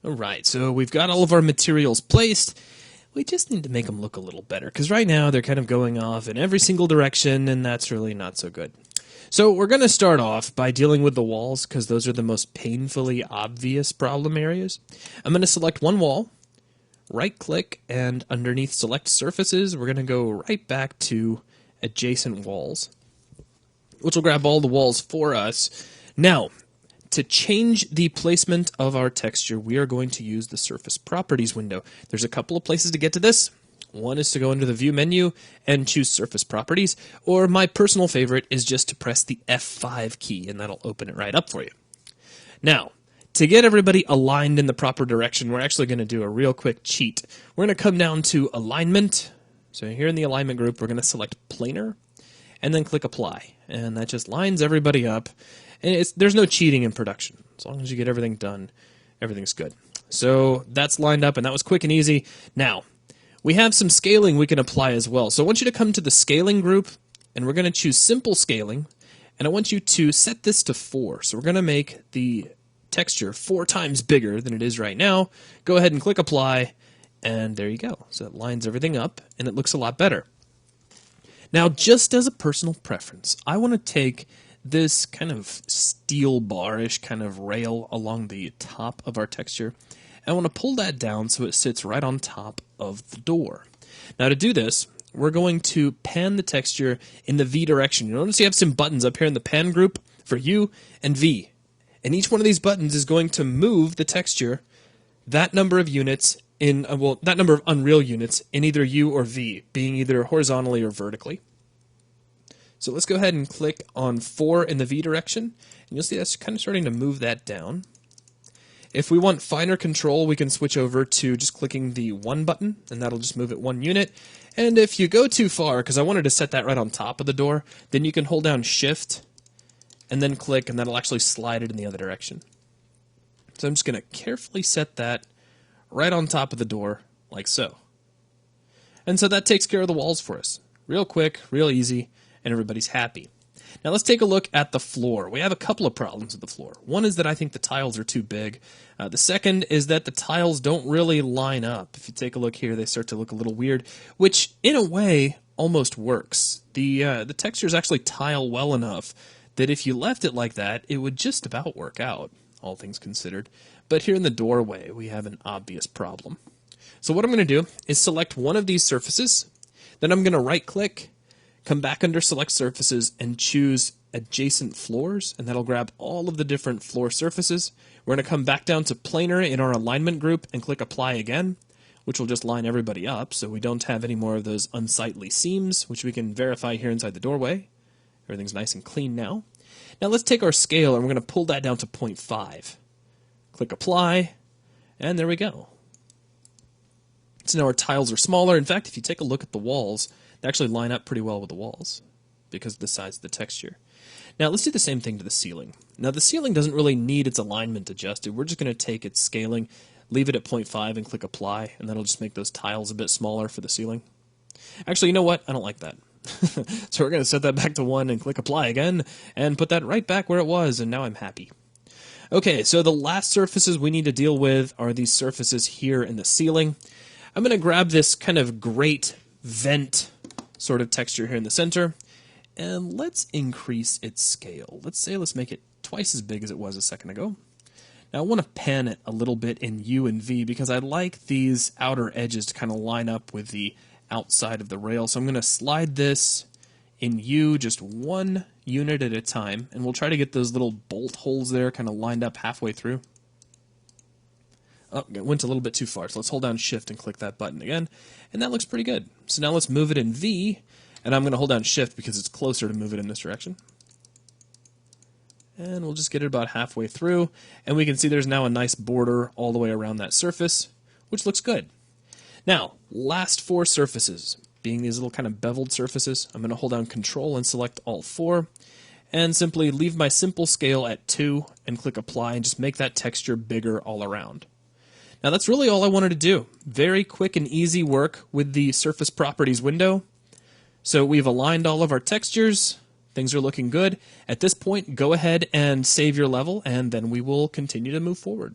Alright, so we've got all of our materials placed. We just need to make them look a little better, because right now they're kind of going off in every single direction, and that's really not so good. So we're going to start off by dealing with the walls, because those are the most painfully obvious problem areas. I'm going to select one wall, right-click, and underneath Select Surfaces, we're going to go right back to Adjacent Walls, which will grab all the walls for us. Now, to change the placement of our texture, we are going to use the Surface Properties window. There's a couple of places to get to this. One is to go into the View menu and choose Surface Properties, or my personal favorite is just to press the F5 key, and that'll open it right up for you. Now, to get everybody aligned in the proper direction, we're actually going to do a real quick cheat. We're going to come down to Alignment. So here in the Alignment group, we're going to select Planar, and then click Apply. And that just lines everybody up. And there's no cheating in production. As long as you get everything done, everything's good. So that's lined up, and that was quick and easy. Now, we have some scaling we can apply as well. So I want you to come to the Scaling group, and we're going to choose Simple Scaling, and I want you to set this to 4. So we're going to make the texture 4 times bigger than it is right now. Go ahead and click Apply, and there you go. So it lines everything up, and it looks a lot better. Now, just as a personal preference, I want to take this kind of steel bar-ish kind of rail along the top of our texture. I want to pull that down so it sits right on top of the door. Now to do this, we're going to pan the texture in the V direction. You notice you have some buttons up here in the pan group for U and V. And each one of these buttons is going to move the texture that number of units in, that number of Unreal units in either U or V, being either horizontally or vertically. So let's go ahead and click on 4 in the V direction, and you'll see that's kind of starting to move that down. If we want finer control, we can switch over to just clicking the 1 button, and that'll just move it 1 unit. And if you go too far, because I wanted to set that right on top of the door, then you can hold down Shift, and then click, and that'll actually slide it in the other direction. So I'm just going to carefully set that right on top of the door, like so. And so that takes care of the walls for us. Real quick, real easy, and everybody's happy. Now let's take a look at the floor. We have a couple of problems with the floor. One is that I think the tiles are too big. The second is that the tiles don't really line up. If you take a look here, they start to look a little weird, which in a way almost works. The textures actually tile well enough that if you left it like that, it would just about work out, all things considered. But here in the doorway, we have an obvious problem. So what I'm going to do is select one of these surfaces, then I'm going to right-click, come back under Select Surfaces, and choose Adjacent Floors, and that'll grab all of the different floor surfaces. We're going to come back down to Planar in our Alignment group and click Apply again, which will just line everybody up so we don't have any more of those unsightly seams, which we can verify here inside the doorway. Everything's nice and clean now. Now let's take our scale, and we're going to pull that down to 0.5. Click Apply, and there we go. So now our tiles are smaller. In fact, if you take a look at the walls, they actually line up pretty well with the walls because of the size of the texture. Now let's do the same thing to the ceiling. Now the ceiling doesn't really need its alignment adjusted. We're just going to take its scaling, leave it at 0.5 and click Apply, and that'll just make those tiles a bit smaller for the ceiling. Actually, you know what? I don't like that. So we're going to set that back to 1 and click Apply again and put that right back where it was, and now I'm happy. Okay, so the last surfaces we need to deal with are these surfaces here in the ceiling. I'm going to grab this kind of grate vent sort of texture here in the center, and let's increase its scale. Let's make it twice as big as it was a second ago. Now I want to pan it a little bit in U and V because I like these outer edges to kind of line up with the outside of the rail. So I'm going to slide this in U just 1 unit at a time, and we'll try to get those little bolt holes there kind of lined up halfway through. Oh, it went a little bit too far, so let's hold down Shift and click that button again, and that looks pretty good. So now let's move it in V, and I'm going to hold down Shift because it's closer to move it in this direction. And we'll just get it about halfway through, and we can see there's now a nice border all the way around that surface, which looks good. Now, last 4 surfaces, being these little kind of beveled surfaces, I'm going to hold down Control and select all 4, and simply leave my simple scale at 2 and click Apply and just make that texture bigger all around. Now that's really all I wanted to do. Very quick and easy work with the Surface Properties window. So we've aligned all of our textures. Things are looking good. At this point, go ahead and save your level, and then we will continue to move forward.